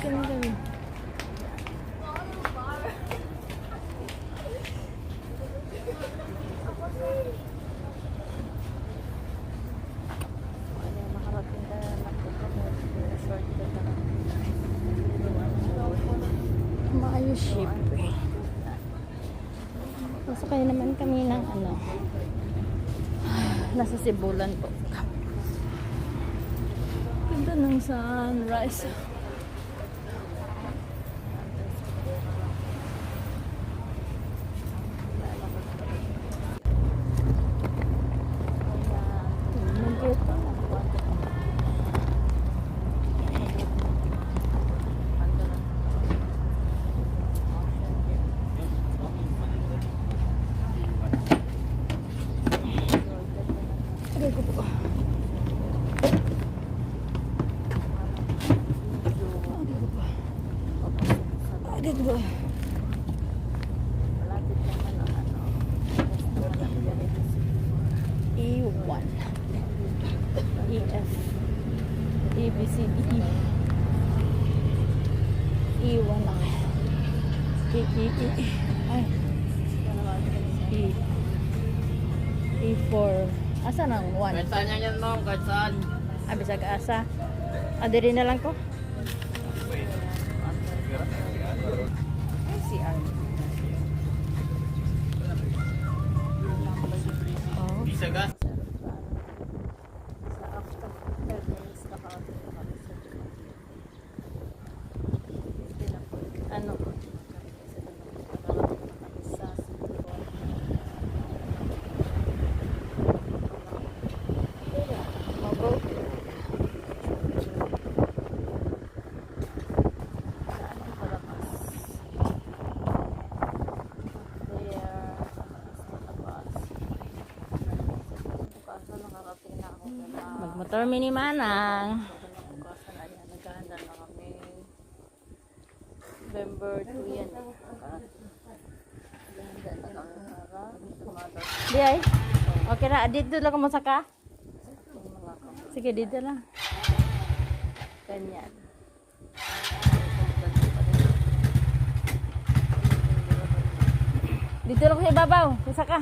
Kani. Makarating ka na short ka na. Maayos syempre. Pasakay naman kami ng ano. Nasa Sibulan po. Ganda ng sunrise. Dito ba? Malapit naman ang ano. E1 EF ABCD E1 lang. Ay E4. Asa nang 1? Kahit saan yan mo, kahit saan. Bisag asa. Adiri na lang ko. CR. Oh. Bisaga. Sa after 10 minutes nakaatin na kami sa ano? Sa Magmotor mini manang. Naghahanda na kami. November 2 yan. Di ay? Okay na, dito lang mo saka? Sige, dito lang. Ganyan. Dito lang sa ibabaw, saka.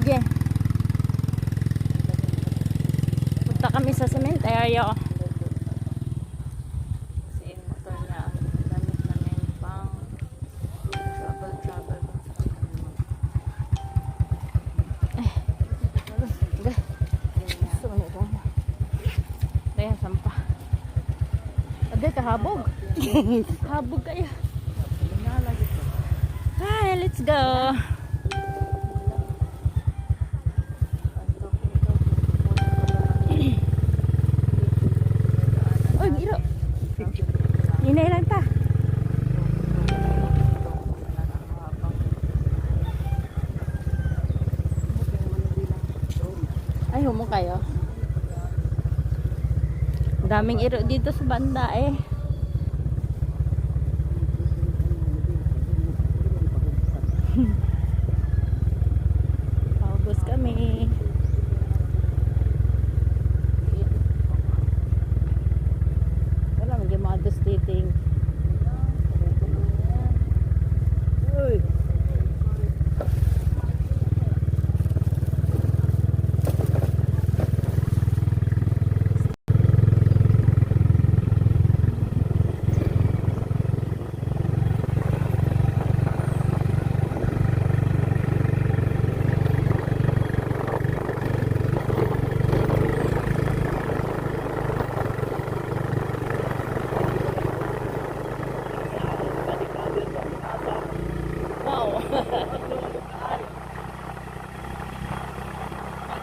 Sige. Punta kami sa cemetery. Kasi yung motor na gamit namin pang travel. Daya sampah. Ada kahabog. Habog kayo. Hi, let's go. Oh, giro. Hinay lang ta. Ay, humo kayo. Daming iro dito sa banda eh. Paubos kami. Wala maging mga dustiting. Uy.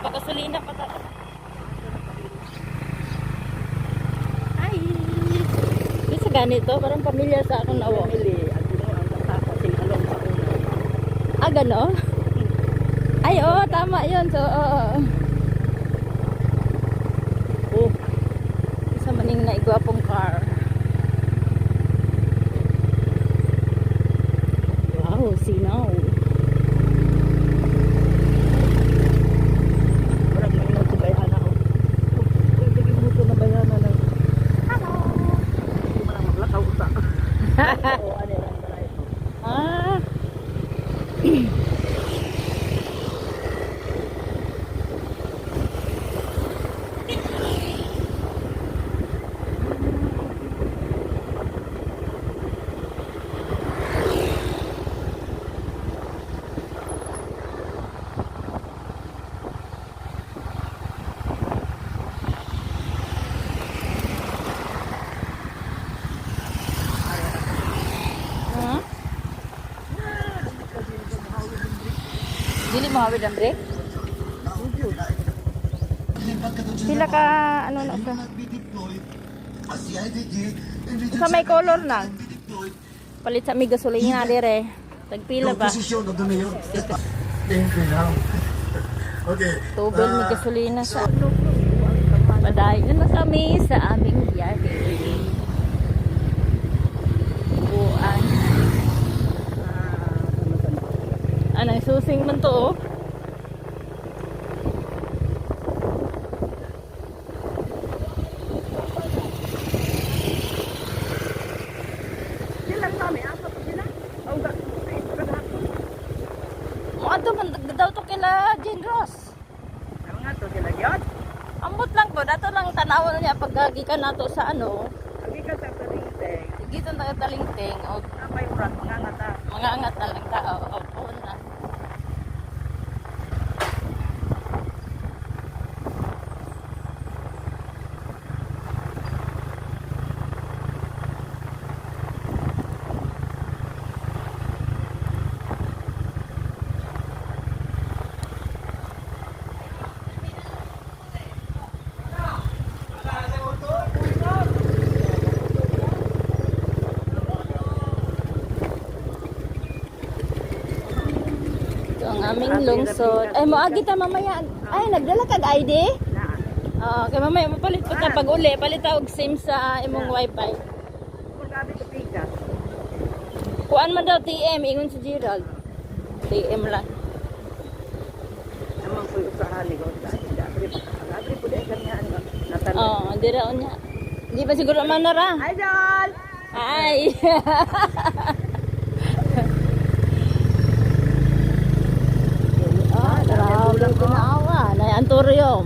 Pagasolina pa ta. Ay. Bisa ganito, parang pamilya sa akong nawa. Ah, gano'n? Ay, oo, tama yun. So, isa maning naigwapong car. Oh, sinaw. Parang may nagsibayan ako. Tigil mo ito na bayan na lang. Hindi mo lang maglakaw sa. Oo, ano yan pala ito. Ah. Huh? Dili mo hawid ang break? Pila ka ano na ka? Sa may color lang. Palit sa may gasolina dire. Tagpila ba? Okay. Tubel may gasolina sa padayon na kami sa aming biyahe. Buwan. Anong susing man to oh? Sila kami, ako pa sila. Ang Ato man daw to kila Jane Ross. nga to sila yun. Ambot lang ko, dato lang tanawan niya pagkagi ka nato sa ano. Lagi ka sa karingteng. Dito na talingting o May urat, mga ngata. mga angat na lang ka. O na. Ito ang aming lungsod. Ay, moagi ta mamaya. Ay, nagdala kag ID? Na. Oo, kay mamaya mapalit pa ta pag uli. Palit ta og SIM sa imong wifi. Kung gabi ko pikas. Kuan man daw TM, ingon si Gerald. TM lang. Naman ko yung usahan ni God. Agri po dahil kanya. Natanong. Oo, di raon niya. Di ba siguro man na ra? Idol! Ay. Ah, grabe tinawa. Na Antorium.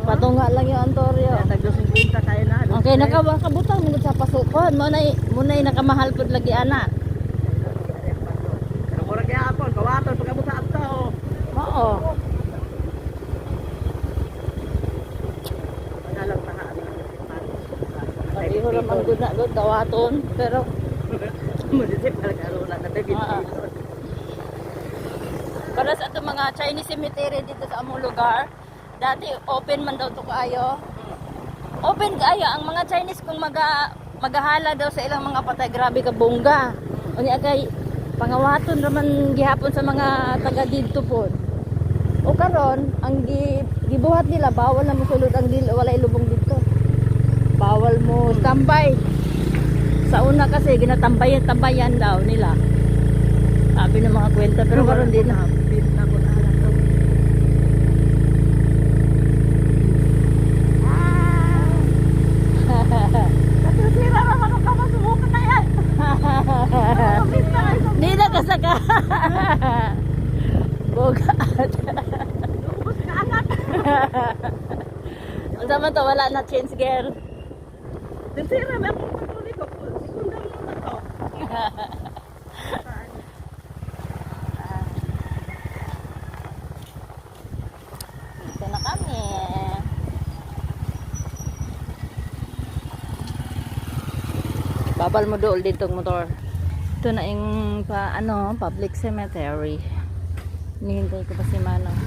Patunga lang yung Antorium. Tagdosing pinta tayo na. Okay, nakabutang mo sa pasukon. Munay nakamahal pud lagi ana. Pero mura kaya ako. Kawaton pagkabot sa ato. Oo. Manalang tahaan. Pareho naman gud na gud dawaton, pero Munisip na nagkaroon na tayo. para sa ato mga Chinese cemetery dito sa among lugar, dati open man daw to kaayo. Open kaayo ang mga Chinese kung magahala daw sa ilang mga patay, grabe ka bongga. Unya kay pangawaton raman gihapon sa mga taga didto pod. O karon ang gibuhat nila bawal na mosulod ang dil walay lubong dito. Bawal mo tambay. Sa una kasi ginatambayan daw nila. Sabi ng mga kwenta pero karon din na. Pinta ko na alam ko. Natusira naman ang kamasubukan na yan. Di na kasaka. Bogat. Lubos ka angat. Ang sama to, wala na chance girl. Nasira na akong patuloy ko. Sikundan mo na to. Dito na kami. Babal mo dool dito ang motor. Ito na yung public cemetery. Hinihintay ko pa si Manong.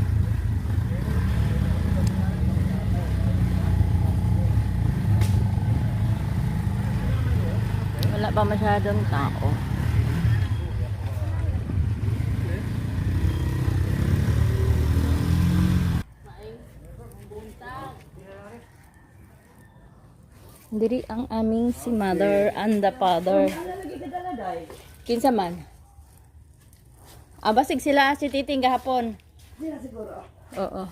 Wala pa masyadong tao. Diri ang aming si mother and the father. Kinsa man? basig sila si Titing gahapon. Sila siguro. Oo.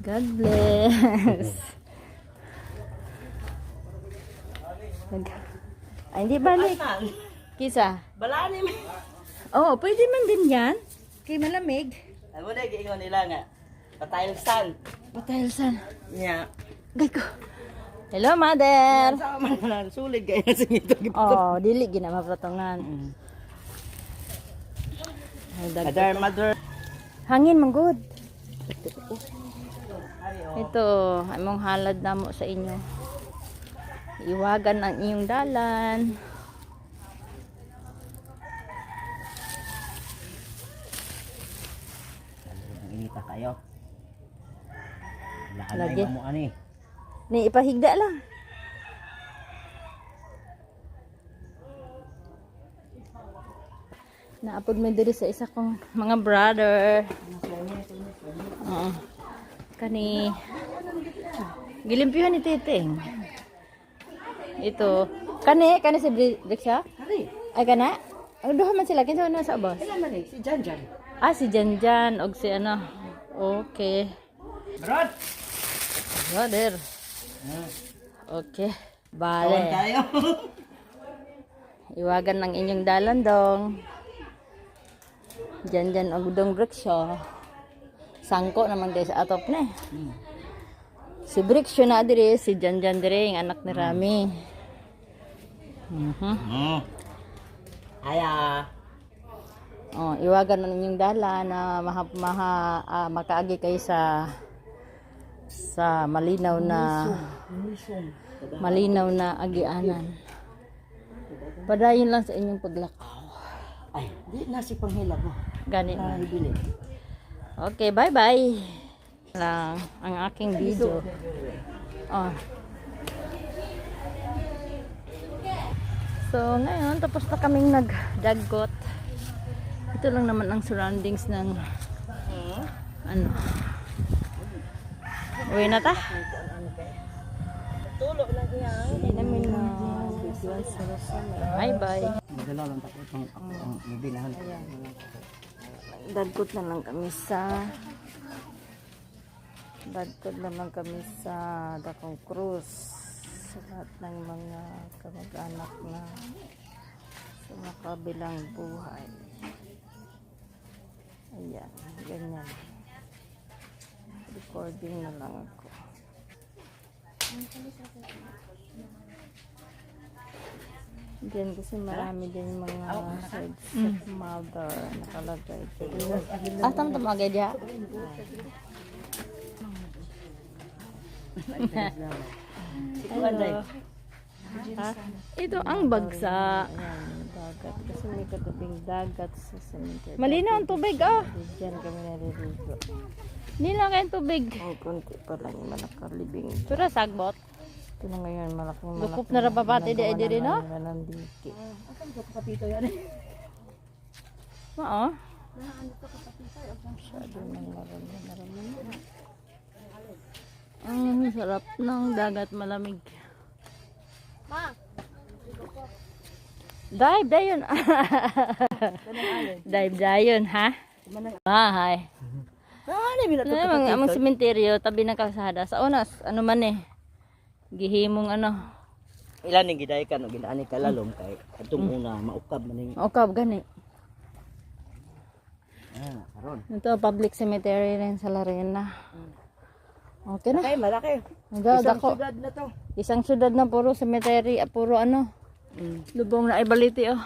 God bless. Ay, hindi balik. Kisa? Balani mi. Oo, pwede man din yan. Kay malamig. Ano na giingon nila nga. Patayelsan. Patailsan. Nya. Gay ko. Hello, mother. Sa man na sulig kay sa ngito. Oh, dili gina maplatongan. Ay, Mother, mother. hangin man good. Ito, among halad namo sa inyo. Iwagan ang inyong dalan. Inita kayo. Lagi. Mo ani. Ni ipahigda lang. Naapod mo diri sa isa kong mga brother. Oo. Kani gilimpyuhan ni Titing. Ito. Kani si Brixa? Hari. Ay kana? Ang duha man sila kinsa na sa boss. Kailan man si Janjan. Ah, si Janjan og si ano. Okay. Brad. Brother. Okay. Kawan Bale. kayo. Iwagan ng inyong dalan dong. Janjan og dong Brixa. Sangko naman guys sa atop na. Si Brixa na diri, si Janjan diri, ang anak ni Rami. Aya. Oh, iwagan na ninyong dala na makaagi kayo sa malinaw na agianan. Padayon lang sa inyong paglakaw. Ay, di na si panghilab mo. Ganit na. Bibili. Okay, bye-bye. Lang ang aking video. Oh. So, ngayon, tapos na kaming nagdagot. Ito lang naman ang surroundings ng ano. Uwi na ta? Tulo lang yan. Hindi namin na videoan sa bye-bye. Madala lang tako ang bibinahan. Dadkot na lang kami sa Dakong Cruz, sa lahat ng mga kamag-anak na sa makabilang buhay. Ayan, ganyan. Recording na lang ako. Diyan kasi marami din mga sides of mother nakalagay. Tam tumagay diya. Hello. Ha? Ito ang bagsa. Ayan, dagat. Kasi may katabing dagat sa cemetery. Malinaw ang tubig, oh. Diyan kami naliligo. Nila kayong tubig. Ay, konti pa lang yung malakalibing. Pero sagbot. Ito na ngayon, malaking. Lukop na rababati di ay diri, no? Nanandiki. Asan ka kapatito yan? Oo. Masyado nang marami. Ang sarap ng dagat, malamig. Dive dayon. Dive dayon, ha? Bahay. Ano yung binato Amang sementeryo, tabi ng kalsada. Sa unas, ano man eh. Gihimong ano. Ilan yung giday ka no ginaani ka lalom kay atong una maukab man ning Maukab, gani. karon. Ito, public cemetery rin sa Larena. Okay na. Kay malaki. Isang Isang syudad na to. Isang syudad na puro cemetery, puro ano. Lubong na ay baliti, oh.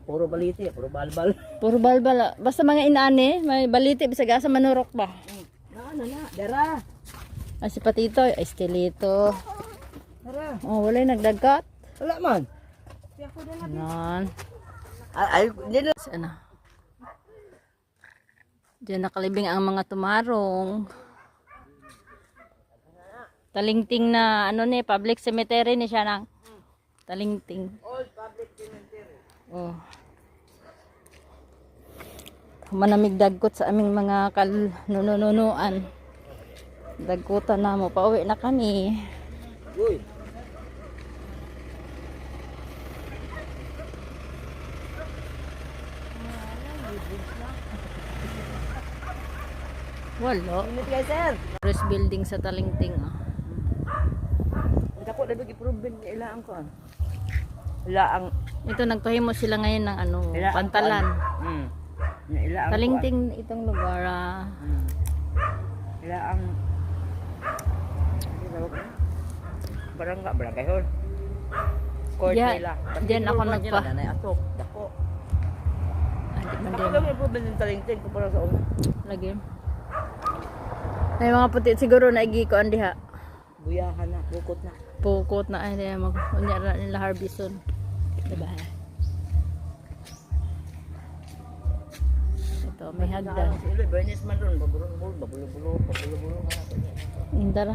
Puro baliti, puro balbal. Puro balbal. Basta mga inaani, may baliti, bisag asa manurok ba? Na, dara. Ay, si Patito, ay Estelito. Dara. Oh, wala yung nagdagat. Wala man. Anan. Ay, dili. Ano? Diyan nakalibing ang mga tumarong. Talingting na, ano ni, public cemetery ni siya nang. Talingting. Old public cemetery. Oh. Manamig dagkot sa aming mga kanununuan. Dagkutan na mo. Pauwi na kami. Uy. Walo. Init kay sir. First building sa Talingting. Oh. Dako na gi-proven ilaan ko. Ilaang Ito nagpahimo sila ngayon ng ano, pantalan. Ilaang Talingting itong lugar. Ilaang barangay hol. Court Diyan- nila. diyan ako nagpa- Atok, dako. Di man Ako din. lang i-proven yung talingting kumpara sa una. Lagi. May mga puti siguro na igikoan diha. Buyahan na, bukot na. Pukot na ay mag unya ra nila harbison. Diba? Ito may hagdan. Sila, Bernice man ron, babulo-bulo. Indara.